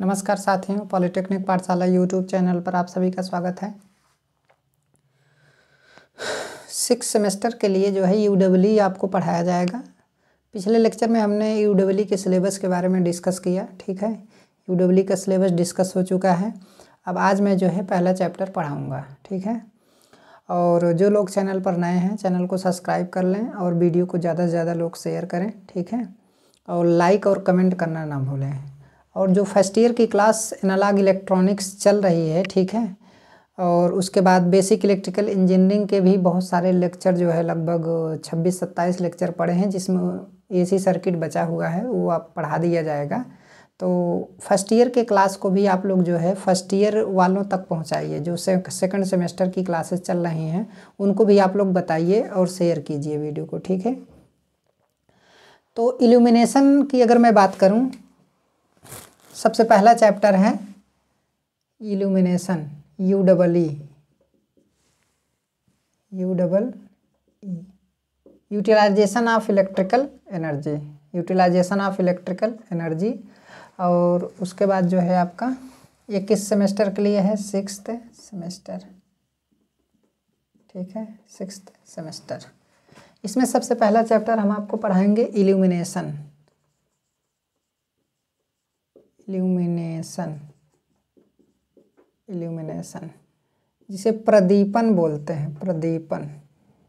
नमस्कार साथियों, पॉलिटेक्निक पाठशाला यूट्यूब चैनल पर आप सभी का स्वागत है। 6 सेमेस्टर के लिए जो है यूडब्ल्यू आपको पढ़ाया जाएगा। पिछले लेक्चर में हमने यूडब्ल्यू के सिलेबस के बारे में डिस्कस किया, ठीक है। यूडब्ल्यू का सिलेबस डिस्कस हो चुका है। अब आज मैं जो है पहला चैप्टर पढ़ाऊँगा, ठीक है। और जो लोग चैनल पर नए हैं चैनल को सब्सक्राइब कर लें और वीडियो को ज़्यादा से ज़्यादा लोग शेयर करें, ठीक है। और लाइक और कमेंट करना ना भूलें। और जो फर्स्ट ईयर की क्लास एनालॉग इलेक्ट्रॉनिक्स चल रही है, ठीक है। और उसके बाद बेसिक इलेक्ट्रिकल इंजीनियरिंग के भी बहुत सारे लेक्चर जो है लगभग 26-27 लेक्चर पढ़े हैं, जिसमें एसी सर्किट बचा हुआ है, वो आप पढ़ा दिया जाएगा। तो फर्स्ट ईयर के क्लास को भी आप लोग जो है फर्स्ट ईयर वालों तक पहुंचाइए। जो सेकंड सेमेस्टर की क्लासेस चल रही हैं उनको भी आप लोग बताइए और शेयर कीजिए वीडियो को, ठीक है। तो इल्यूमिनेशन की अगर मैं बात करूं, सबसे पहला चैप्टर है illumination, utilization of electrical energy. और उसके बाद जो है आपका ये किस सेमेस्टर के लिए है? 6th सेमेस्टर, ठीक है, 6th सेमेस्टर। इसमें सबसे पहला चैप्टर हम आपको पढ़ाएंगे इल्यूमिनेशन, जिसे प्रदीपन बोलते हैं, प्रदीपन,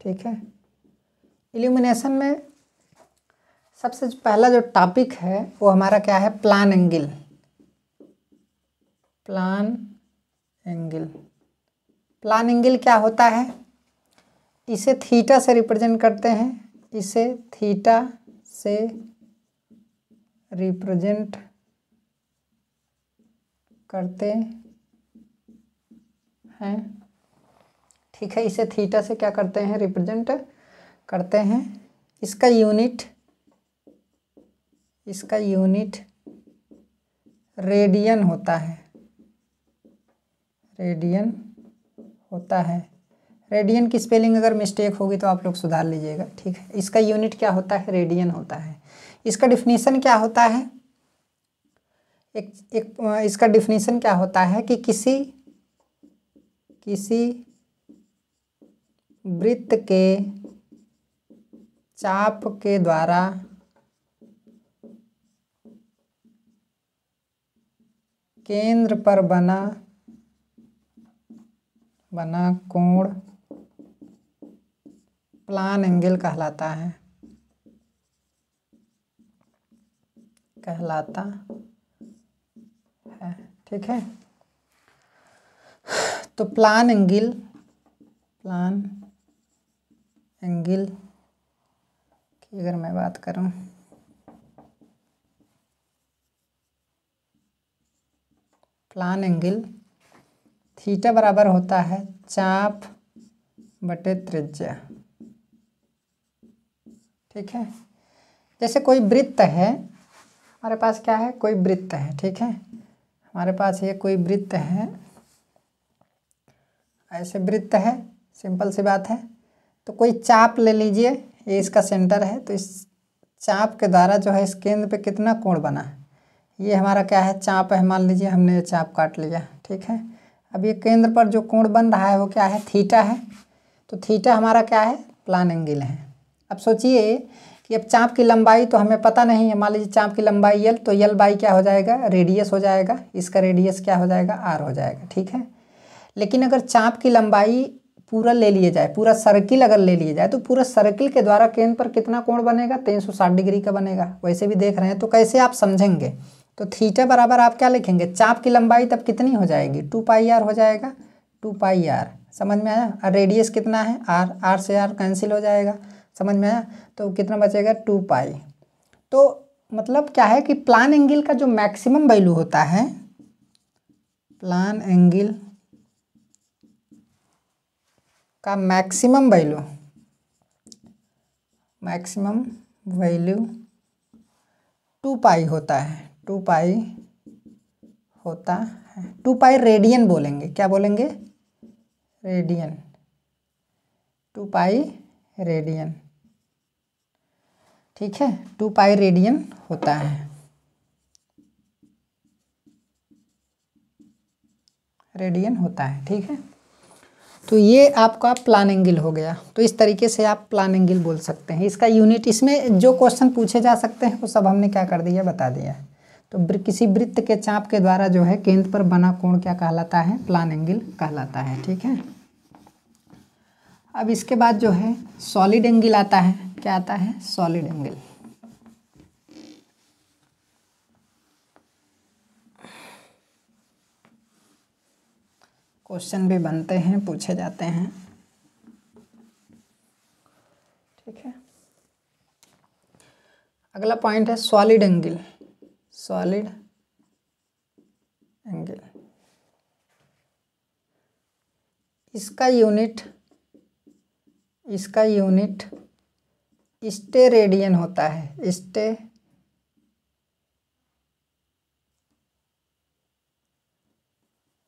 ठीक है। इल्यूमिनेशन में सबसे पहला जो टॉपिक है वो हमारा क्या है? Plan angle. प्लान एंगल क्या होता है? इसे थीटा से रिप्रेजेंट करते हैं, इसे थीटा से रिप्रेजेंट करते हैं, ठीक है। इसे थीटा से क्या करते हैं? रिप्रेजेंट करते हैं। इसका यूनिट रेडियन होता है। रेडियन की स्पेलिंग अगर मिस्टेक होगी तो आप लोग सुधार लीजिएगा, ठीक है। इसका यूनिट क्या होता है? रेडियन होता है। इसका डिफिनीशन क्या होता है? इसका डिफिनीशन क्या होता है कि किसी वृत्त के चाप के द्वारा केंद्र पर बना कोण प्लान एंगल कहलाता है, ठीक है। तो प्लान एंगल की अगर मैं बात करूं, प्लान एंगल थीटा बराबर होता है चाप बटे त्रिज्या, ठीक है। जैसे कोई वृत्त है, हमारे पास क्या है? कोई वृत्त है, ठीक है। हमारे पास ये कोई वृत्त है, ऐसे वृत्त है, सिंपल सी बात है। तो कोई चाप ले लीजिए, ये इसका सेंटर है, तो इस चाप के द्वारा जो है इस केंद्र पे कितना कोण बना है? ये हमारा क्या है? चाप है, मान लीजिए हमने ये चाप काट लिया, ठीक है। अब ये केंद्र पर जो कोण बन रहा है वो क्या है? थीटा है। तो थीटा हमारा क्या है? प्लान एंगल है। अब सोचिए कि अब चाप की लंबाई तो हमें पता नहीं है, मान लीजिए चाप की लंबाई l, तो l बाई क्या हो जाएगा? रेडियस हो जाएगा। इसका रेडियस क्या हो जाएगा? r हो जाएगा, ठीक है। लेकिन अगर चाप की लंबाई पूरा ले लिए जाए, पूरा सर्किल अगर ले लिए जाए, तो पूरा सर्किल के द्वारा केंद्र पर कितना कोण बनेगा? 360 डिग्री का बनेगा। वैसे भी देख रहे हैं, तो कैसे आप समझेंगे? तो थीटा बराबर आप क्या लिखेंगे? चाप की लंबाई तब कितनी हो जाएगी? 2πr हो जाएगा, 2πr। समझ में आया? और रेडियस कितना है? r से r कैंसिल हो जाएगा, समझ में आया? तो कितना बचेगा? 2π। तो मतलब क्या है कि प्लान एंगल का जो मैक्सिमम वैल्यू होता है, प्लान एंगल का मैक्सिमम वैल्यू 2π होता है, 2π रेडियन बोलेंगे। क्या बोलेंगे? रेडियन, 2π रेडियन, ठीक है। 2π रेडियन होता है। रेडियन होता है। ठीक है, तो ये आपका प्लान एंगल हो गया। तो इस तरीके से आप प्लान एंगल बोल सकते हैं। इसका यूनिट, इसमें जो क्वेश्चन पूछे जा सकते हैं वो सब हमने क्या कर दिया, बता दिया है। तो किसी वृत्त के चाप के द्वारा जो है केंद्र पर बना कोण क्या कहलाता है, प्लान एंगल कहलाता है। ठीक है, अब इसके बाद जो है सॉलिड एंगल आता है। क्या आता है, सॉलिड एंगल। क्वेश्चन भी बनते हैं, पूछे जाते हैं। ठीक है, अगला पॉइंट है सॉलिड एंगल। सॉलिड एंगल, इसका यूनिट स्टेरेडियन होता है।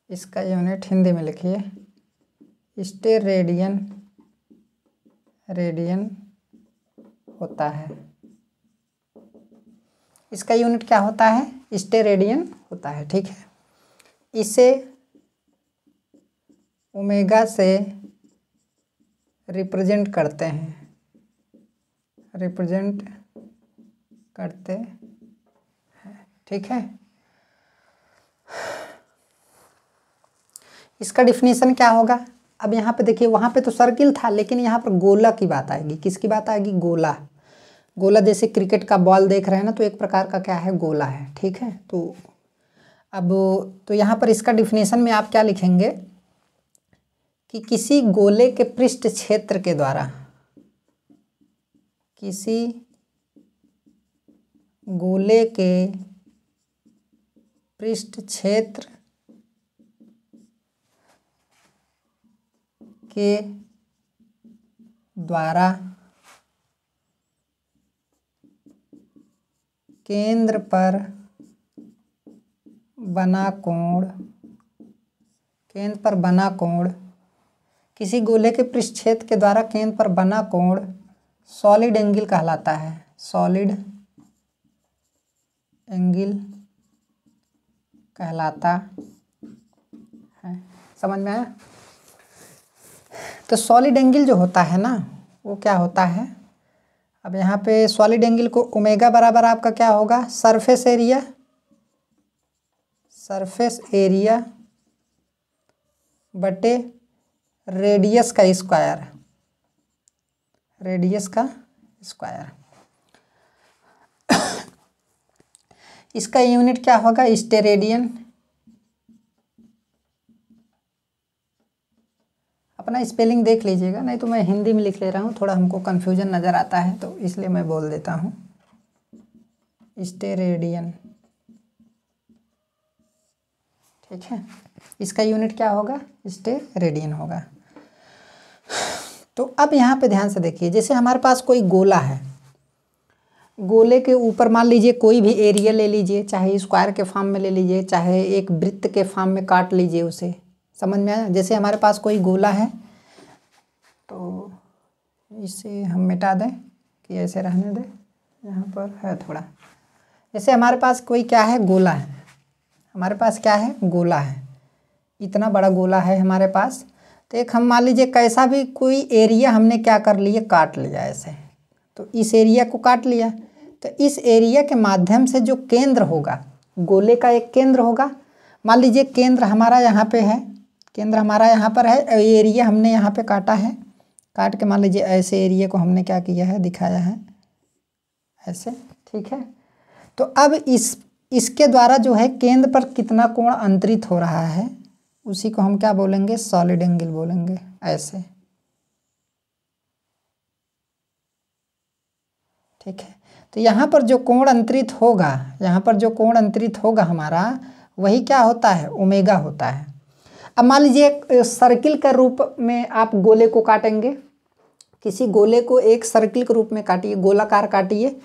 इसका यूनिट हिंदी में लिखिए, स्टेरेडियन होता है। इसका यूनिट क्या होता है, स्टेरेडियन होता है। ठीक है, इसे ओमेगा से रिप्रेजेंट करते हैं, ठीक है। इसका डिफिनीशन क्या होगा, अब यहाँ पे देखिए, वहाँ पे तो सर्किल था लेकिन यहाँ पर गोला की बात आएगी। किसकी बात आएगी, गोला। जैसे क्रिकेट का बॉल देख रहे हैं ना, तो एक प्रकार का क्या है, गोला है। ठीक है, तो अब तो यहाँ पर इसका डिफिनीशन में आप क्या लिखेंगे कि किसी गोले के पृष्ठ क्षेत्र के द्वारा, किसी गोले के पृष्ठ क्षेत्र के द्वारा केंद्र पर बना कोण, किसी गोले के पृष्ठ क्षेत्र के द्वारा केंद्र पर बना कोण सॉलिड एंगल कहलाता है। सॉलिड एंगल कहलाता है। समझ में आया। तो सॉलिड एंगल जो होता है ना, वो क्या होता है, अब यहाँ पे सॉलिड एंगल को ओमेगा बराबर आपका क्या होगा, सरफेस एरिया बटे रेडियस का स्क्वायर। इसका यूनिट क्या होगा, स्टेरेडियन। अपना स्पेलिंग देख लीजिएगा, नहीं तो मैं हिंदी में लिख ले रहा हूँ, थोड़ा हमको कन्फ्यूजन नज़र आता है तो इसलिए मैं बोल देता हूँ, स्टेरेडियन। ठीक है, इसका यूनिट क्या होगा, स्टेरेडियन होगा। तो अब यहाँ पे ध्यान से देखिए, जैसे हमारे पास कोई गोला है, गोले के ऊपर मान लीजिए कोई भी एरिया ले लीजिए, चाहे स्क्वायर के फॉर्म में ले लीजिए, चाहे एक वृत्त के फॉर्म में काट लीजिए उसे। समझ में आया। जैसे हमारे पास कोई गोला है तो इसे हम मिटा दें कि ऐसे रहने दें, यहाँ पर है थोड़ा। जैसे हमारे पास कोई क्या है, गोला है, हमारे पास क्या है, गोला है, इतना बड़ा गोला है हमारे पास। तो एक हम मान लीजिए कैसा भी कोई एरिया हमने क्या कर लिया, काट लिया ऐसे। तो इस एरिया को काट लिया, तो इस एरिया के माध्यम से जो केंद्र होगा, गोले का एक केंद्र होगा। मान लीजिए केंद्र हमारा यहाँ पे है, केंद्र हमारा यहाँ पर है, एरिया हमने यहाँ पे काटा है, काट के मान लीजिए ऐसे एरिया को हमने क्या किया है, दिखाया है ऐसे। ठीक है, तो अब इसके द्वारा जो है केंद्र पर कितना कोण अंतरित हो रहा है, उसी को हम क्या बोलेंगे, सॉलिड एंगल बोलेंगे, ऐसे। ठीक है, तो यहाँ पर जो कोण अंतरित होगा, हमारा वही क्या होता है, ओमेगा होता है। अब मान लीजिए एक सर्किल के रूप में आप गोले को काटेंगे, किसी गोले को एक सर्किल के रूप में काटिए, गोलाकार काटिए।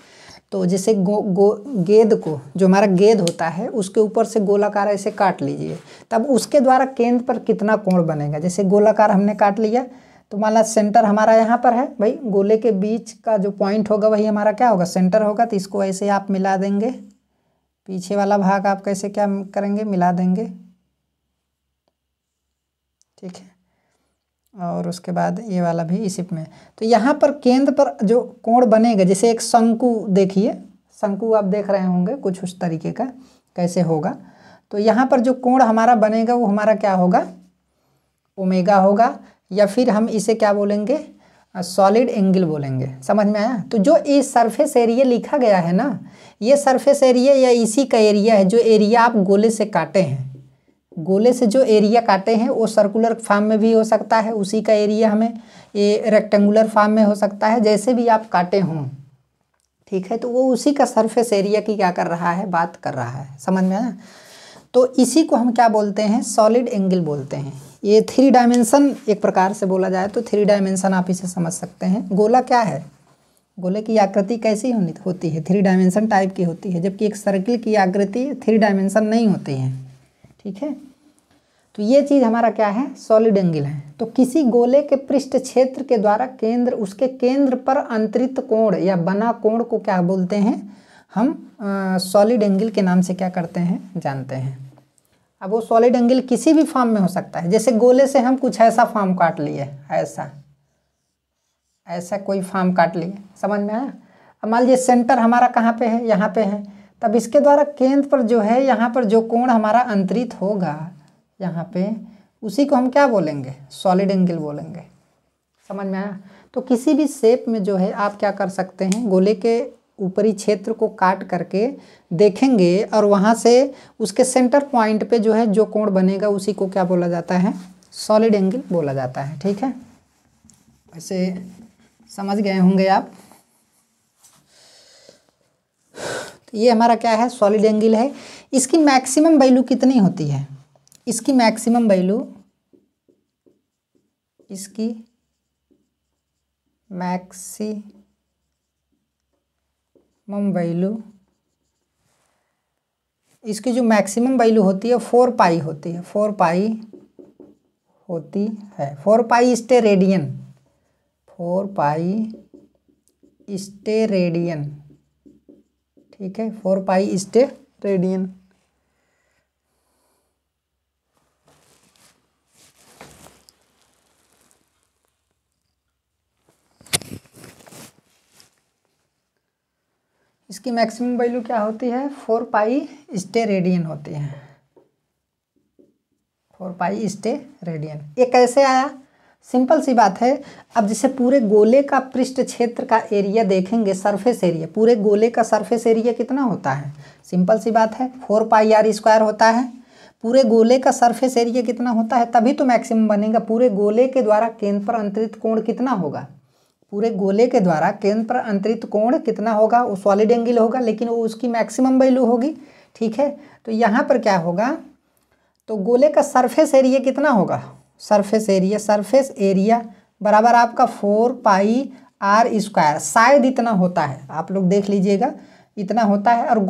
तो जैसे गेंद को, जो हमारा गेंद होता है, उसके ऊपर से गोलाकार ऐसे काट लीजिए, तब उसके द्वारा केंद्र पर कितना कोण बनेगा। जैसे गोलाकार हमने काट लिया, तो मान ला सेंटर हमारा यहाँ पर है भाई, गोले के बीच का जो पॉइंट होगा वही हमारा क्या होगा, सेंटर होगा। तो इसको ऐसे आप मिला देंगे, पीछे वाला भाग आप कैसे क्या करेंगे, मिला देंगे। ठीक है, और उसके बाद ये वाला भी इसी में। तो यहाँ पर केंद्र पर जो कोण बनेगा, जैसे एक शंकु देखिए, शंकु आप देख रहे होंगे कुछ उस तरीके का कैसे होगा। तो यहाँ पर जो कोण हमारा बनेगा वो हमारा क्या होगा, ओमेगा होगा, या फिर हम इसे क्या बोलेंगे, सॉलिड एंगल बोलेंगे। समझ में आया। तो जो ये सरफेस एरिया लिखा गया है ना, ये सरफेस एरिया या इसी का एरिया है जो एरिया आप गोले से काटे हैं। गोले से जो एरिया काटे हैं वो सर्कुलर फॉर्म में भी हो सकता है, उसी का एरिया हमें ये रेक्टेंगुलर फॉर्म में हो सकता है, जैसे भी आप काटे हों। ठीक है, तो वो उसी का सरफेस एरिया की क्या कर रहा है, बात कर रहा है। समझ में आया। तो इसी को हम क्या बोलते हैं, सॉलिड एंगल बोलते हैं। ये 3 डायमेंशन एक प्रकार से बोला जाए तो 3 डायमेंशन आप इसे समझ सकते हैं। गोला क्या है, गोले की आकृति कैसी होती है, 3 डायमेंशन टाइप की होती है, जबकि एक सर्किल की आकृति 3 डायमेंशन नहीं होती है। ठीक है, तो ये चीज़ हमारा क्या है, सॉलिड एंगल है। तो किसी गोले के पृष्ठ क्षेत्र के द्वारा केंद्र, उसके केंद्र पर अंतरित कोण या बना कोण को क्या बोलते हैं, हम सॉलिड एंगल के नाम से क्या करते हैं, जानते हैं। अब वो सॉलिड एंगल किसी भी फॉर्म में हो सकता है। जैसे गोले से हम कुछ ऐसा फॉर्म काट लिए, ऐसा कोई फॉर्म काट लिए, समझ में आया। अब मान लीजिए सेंटर हमारा कहाँ पे है, यहाँ पे है, तब इसके द्वारा केंद्र पर जो है, यहाँ पर जो कोण हमारा अंतरित होगा यहाँ पे, उसी को हम क्या बोलेंगे, सॉलिड एंगल बोलेंगे। समझ में आया। तो किसी भी शेप में जो है आप क्या कर सकते हैं, गोले के ऊपरी क्षेत्र को काट करके देखेंगे और वहाँ से उसके सेंटर पॉइंट पे जो है जो कोण बनेगा उसी को क्या बोला जाता है, सॉलिड एंगल बोला जाता है। ठीक है, वैसे समझ गए होंगे आप। तो ये हमारा क्या है, सॉलिड एंगल है। इसकी मैक्सिमम वैल्यू कितनी होती है, इसकी मैक्सिमम वैल्यू, इसकी मैक्सिमम वैल्यू, इसकी जो मैक्सिमम वैल्यू होती है 4 पाई होती है, 4 पाई होती है, 4 पाई स्टेरेडियन, 4 पाई स्टेरेडियन। ठीक है, 4 पाई स्टेरेडियन। इसकी मैक्सिमम वैल्यू क्या होती है, 4 पाई स्टेरेडियन होती है, 4 पाई स्टेरेडियन। ये कैसे आया, सिंपल सी बात है। अब जैसे पूरे गोले का पृष्ठ क्षेत्र का एरिया देखेंगे, सरफेस एरिया, पूरे गोले का सरफेस एरिया कितना होता है, सिंपल सी बात है 4 पाई आर स्क्वायर होता है। पूरे गोले का सरफेस एरिया कितना होता है, तभी तो मैक्सिमम बनेगा। पूरे गोले के द्वारा केंद्र पर अंतरित कोण कितना होगा, पूरे गोले के द्वारा केंद्र पर अंतरित कोण कितना होगा, वो सॉलिड एंगल होगा, लेकिन वो उसकी मैक्सिमम वैल्यू होगी। ठीक है, तो यहाँ पर क्या होगा, तो गोले का सरफेस एरिया कितना होगा, सरफेस एरिया बराबर आपका 4 पाई आर स्क्वायर, शायद इतना होता है, आप लोग देख लीजिएगा इतना होता है। और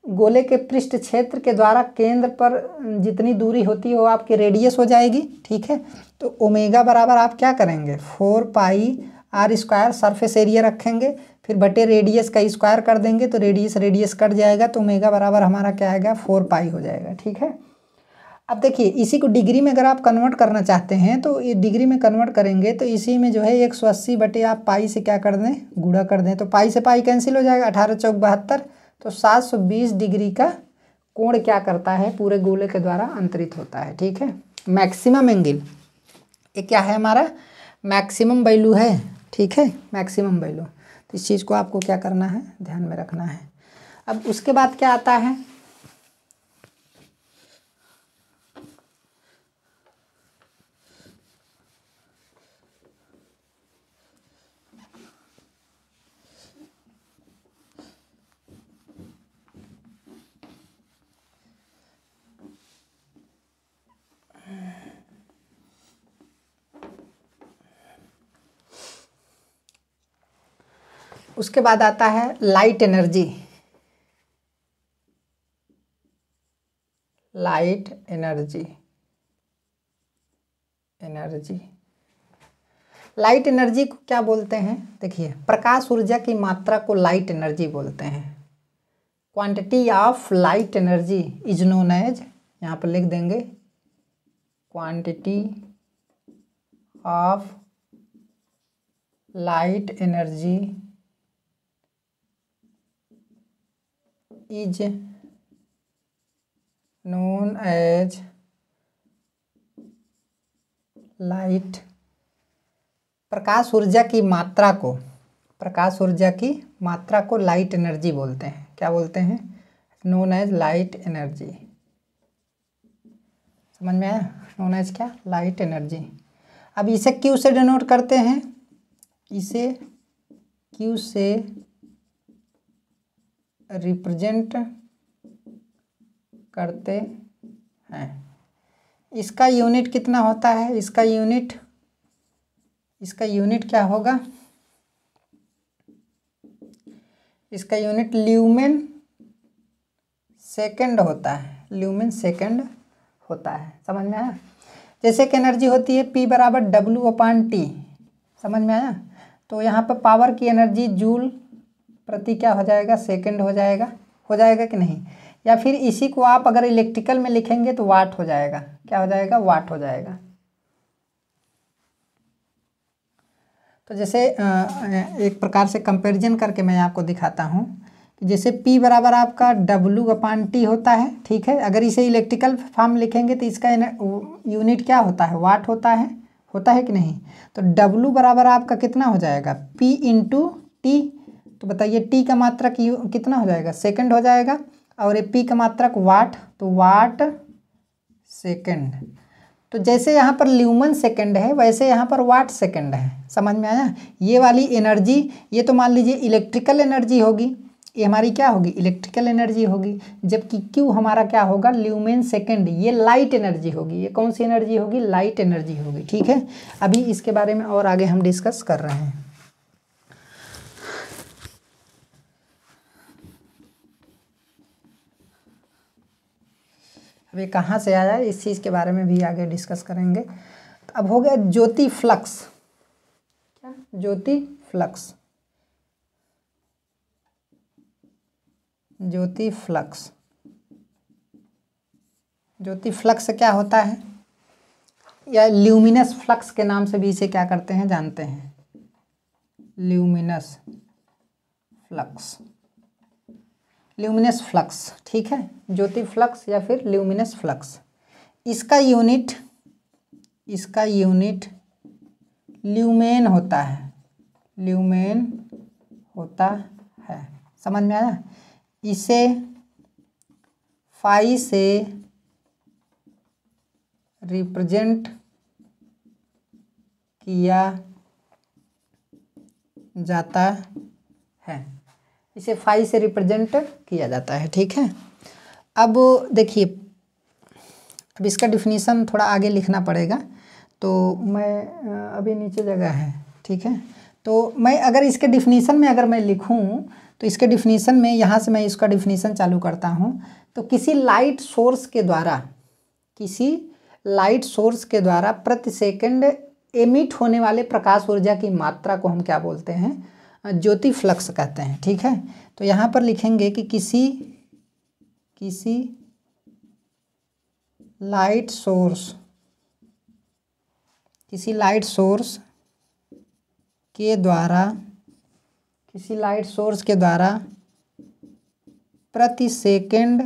गोले के पृष्ठ क्षेत्र के द्वारा केंद्र पर जितनी दूरी होती है वो आपकी रेडियस हो जाएगी। ठीक है, तो ओमेगा बराबर आप क्या करेंगे, 4 पाई आर स्क्वायर, सरफेस एरिया रखेंगे, फिर बटे रेडियस का स्क्वायर कर देंगे, तो रेडियस कट जाएगा, तो ओमेगा बराबर हमारा क्या आएगा, 4 पाई हो जाएगा। ठीक है, अब देखिए इसी को डिग्री में अगर आप कन्वर्ट करना चाहते हैं तो ये डिग्री में कन्वर्ट करेंगे तो इसी में जो है 180 बटे आप पाई से क्या कर दें, गुणा कर दें, तो पाई से पाई कैंसिल हो जाएगा, 18 चौक 72, तो 720 डिग्री का कोण क्या करता है, पूरे गोले के द्वारा अंतरित होता है। ठीक है, मैक्सिमम एंगल, ये क्या है हमारा, मैक्सिमम वैल्यू है। ठीक है, मैक्सिमम वैल्यू, तो इस चीज़ को आपको क्या करना है, ध्यान में रखना है। अब उसके बाद क्या आता है, उसके बाद आता है light energy. Light energy, light energy को क्या बोलते हैं, देखिए प्रकाश ऊर्जा की मात्रा को लाइट एनर्जी बोलते हैं। Quantity of light energy is known as, यहाँ पर लिख देंगे quantity of light energy is known as light. प्रकाश ऊर्जा की मात्रा को लाइट एनर्जी बोलते हैं। क्या बोलते हैं? Known as light energy. समझ में आया? नोन एज क्या? Light energy. अब इसे क्यू से डिनोट करते हैं, इसे क्यू से रिप्रेजेंट करते हैं। इसका यूनिट कितना होता है? इसका यूनिट क्या होगा? इसका यूनिट ल्यूमेन सेकंड होता है। ल्यूमेन सेकंड होता है। समझ में आया? जैसे कि एनर्जी होती है P बराबर W/T। समझ में आया? तो यहाँ पर पावर की एनर्जी जूल प्रति क्या हो जाएगा? सेकंड हो जाएगा। हो जाएगा कि नहीं? या फिर इसी को आप अगर इलेक्ट्रिकल में लिखेंगे तो वाट हो जाएगा। क्या हो जाएगा? वाट हो जाएगा। तो जैसे एक प्रकार से कंपैरिजन करके मैं आपको दिखाता हूँ कि जैसे P बराबर आपका W/T होता है, ठीक है। अगर इसे इलेक्ट्रिकल फॉर्म लिखेंगे तो इसका यूनिट क्या होता है? वाट होता है। होता है कि नहीं? तो W बराबर आपका कितना हो जाएगा? P × T। तो बताइए T का मात्रक कितना हो जाएगा? सेकंड हो जाएगा। और ये P का मात्रक वाट, तो वाट सेकंड। तो जैसे यहाँ पर ल्यूमन सेकंड है वैसे यहाँ पर वाट सेकंड है। समझ में आया? ये वाली एनर्जी, ये तो मान लीजिए इलेक्ट्रिकल एनर्जी होगी, ये हमारी क्या होगी? इलेक्ट्रिकल एनर्जी होगी। जबकि Q हमारा क्या होगा? Lumen second. ये लाइट एनर्जी होगी। ये कौन सी एनर्जी होगी? लाइट एनर्जी होगी। ठीक है। अभी इसके बारे में और आगे हम डिस्कस कर रहे हैं। अभी कहाँ से आया इस चीज़ के बारे में भी आगे डिस्कस करेंगे। तो अब हो गया ज्योति फ्लक्स। क्या? ज्योति फ्लक्स। ज्योति फ्लक्स। ज्योति फ्लक्स क्या होता है? या ल्यूमिनस फ्लक्स के नाम से भी इसे क्या करते हैं? जानते हैं। Luminous flux. ल्यूमिनस फ्लक्स, ठीक है। ज्योति फ्लक्स या फिर ल्यूमिनस फ्लक्स। इसका यूनिट ल्यूमेन होता है। ल्यूमेन होता है। समझ में आया? इसे फाई से रिप्रेजेंट किया जाता है। इसे फाई से रिप्रेजेंट किया जाता है। ठीक है। अब देखिए, अब इसका डिफिनीसन थोड़ा आगे लिखना पड़ेगा, तो मैं अभी नीचे जगह है, ठीक है। तो मैं अगर इसके डिफिनीसन में अगर मैं लिखूं तो इसके डिफिनीसन में यहाँ से मैं इसका डिफिनीसन चालू करता हूँ। तो किसी लाइट सोर्स के द्वारा प्रति सेकंड एमिट होने वाले प्रकाश ऊर्जा की मात्रा को हम क्या बोलते हैं? ज्योति फ्लक्स कहते हैं। ठीक है। तो यहाँ पर लिखेंगे कि किसी लाइट सोर्स के द्वारा प्रति सेकंड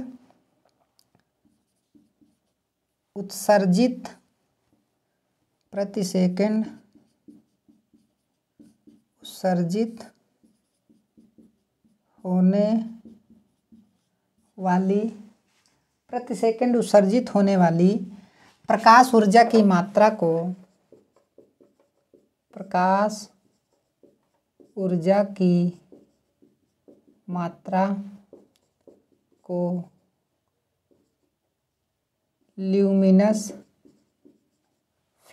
उत्सर्जित होने वाली प्रकाश ऊर्जा की मात्रा को ल्यूमिनस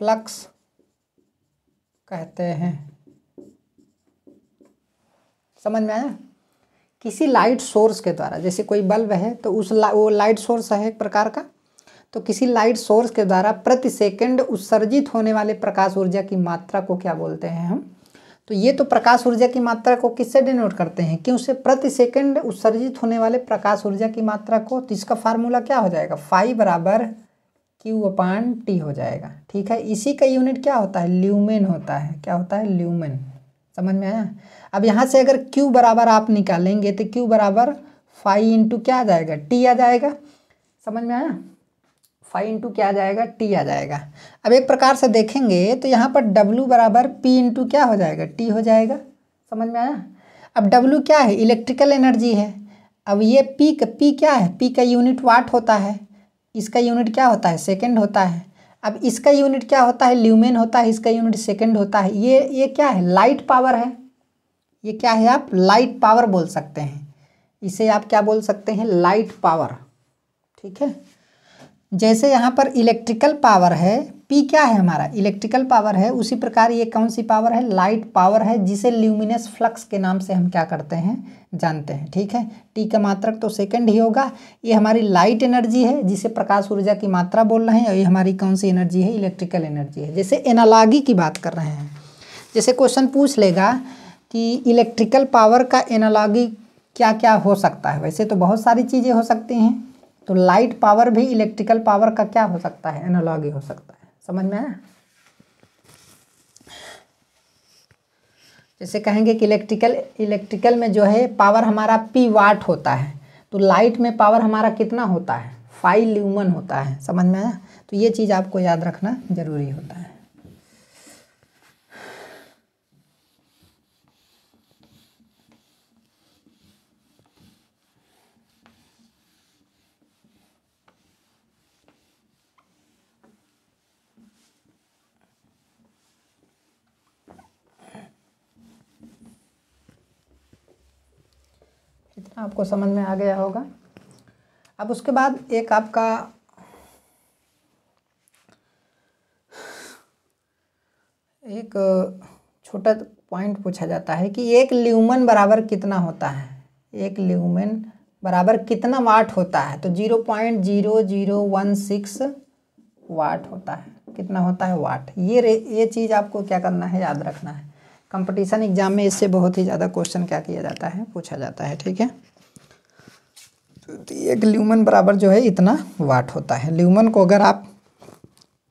फ्लक्स कहते हैं। समझ में आया? किसी लाइट सोर्स के द्वारा, जैसे कोई बल्ब है तो वो लाइट सोर्स है एक प्रकार का, तो किसी लाइट सोर्स के द्वारा प्रति सेकंड उत्सर्जित होने वाले प्रकाश ऊर्जा की मात्रा को क्या बोलते हैं हम? तो ये तो प्रकाश ऊर्जा की मात्रा को किससे डिनोट करते हैं? क्यों से? प्रति सेकंड उत्सर्जित होने वाले प्रकाश ऊर्जा की मात्रा को। तो इसका फार्मूला क्या हो जाएगा? फाई बराबर Q/T हो जाएगा। ठीक है, इसी का यूनिट क्या होता है, ल्यूमेन होता है। क्या होता है, ल्यूमेन। समझ में आया। अब यहाँ से अगर Q बराबर आप निकालेंगे तो Q बराबर 5 इंटू क्या आ जाएगा, T आ जाएगा। समझ में आया, 5 इंटू क्या आ जाएगा, T आ जाएगा। अब एक प्रकार से देखेंगे तो यहाँ पर W बराबर P इंटू क्या हो जाएगा, T हो जाएगा। समझ में आया। अब W क्या है, इलेक्ट्रिकल एनर्जी है। अब ये P क्या है, P का यूनिट वाट होता है, इसका यूनिट क्या होता है, सेकंड होता है। अब इसका यूनिट क्या होता है, ल्यूमेन होता है, इसका यूनिट सेकंड होता है। ये क्या है, लाइट पावर है। ये क्या है, आप लाइट पावर बोल सकते हैं, इसे आप क्या बोल सकते हैं, लाइट पावर। ठीक है, जैसे यहाँ पर इलेक्ट्रिकल पावर है, P क्या है हमारा, इलेक्ट्रिकल पावर है, उसी प्रकार ये कौन सी पावर है, लाइट पावर है, जिसे ल्यूमिनस फ्लक्स के नाम से हम क्या करते हैं, जानते हैं। ठीक है, T का मात्रक तो सेकंड ही होगा। ये हमारी लाइट एनर्जी है, जिसे प्रकाश ऊर्जा की मात्रा बोल रहे हैं, और ये हमारी कौन सी एनर्जी है, इलेक्ट्रिकल एनर्जी है। जैसे एनालॉगी की बात कर रहे हैं, जैसे क्वेश्चन पूछ लेगा कि इलेक्ट्रिकल पावर का एनालॉगी क्या क्या हो सकता है। वैसे तो बहुत सारी चीज़ें हो सकती हैं, तो लाइट पावर भी इलेक्ट्रिकल पावर का क्या हो सकता है, एनालॉगी हो सकता है। समझ में आया। जैसे कहेंगे कि इलेक्ट्रिकल में जो है पावर हमारा P वाट होता है, तो लाइट में पावर हमारा कितना होता है, 5 ल्यूमन होता है। समझ में आया। तो ये चीज़ आपको याद रखना जरूरी होता है। इतना आपको समझ में आ गया होगा। अब उसके बाद एक आपका एक छोटा पॉइंट पूछा जाता है कि एक ल्यूमन बराबर कितना होता है, एक ल्यूमन बराबर कितना वाट होता है। तो 0.0016 वाट होता है। कितना होता है, वाट। ये चीज़ आपको क्या करना है, याद रखना है। कंपटीशन एग्जाम में इससे बहुत ही ज़्यादा क्वेश्चन क्या किया जाता है, पूछा जाता है। ठीक है, तो एक ल्यूमन बराबर जो है इतना वाट होता है। ल्यूमन को अगर आप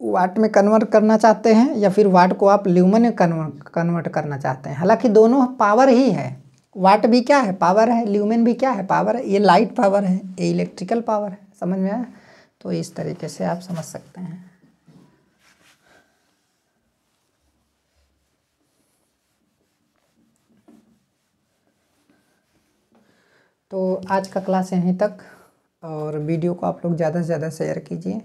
वाट में कन्वर्ट करना चाहते हैं, या फिर वाट को आप ल्यूमन में कन्वर्ट करना चाहते हैं, हालांकि दोनों पावर ही है। वाट भी क्या है, पावर है, ल्यूमन भी क्या है, पावर है। ये लाइट पावर है, ये इलेक्ट्रिकल पावर है। समझ में आया। तो इस तरीके से आप समझ सकते हैं। तो आज का क्लास यहीं तक, और वीडियो को आप लोग ज़्यादा से ज़्यादा शेयर कीजिए।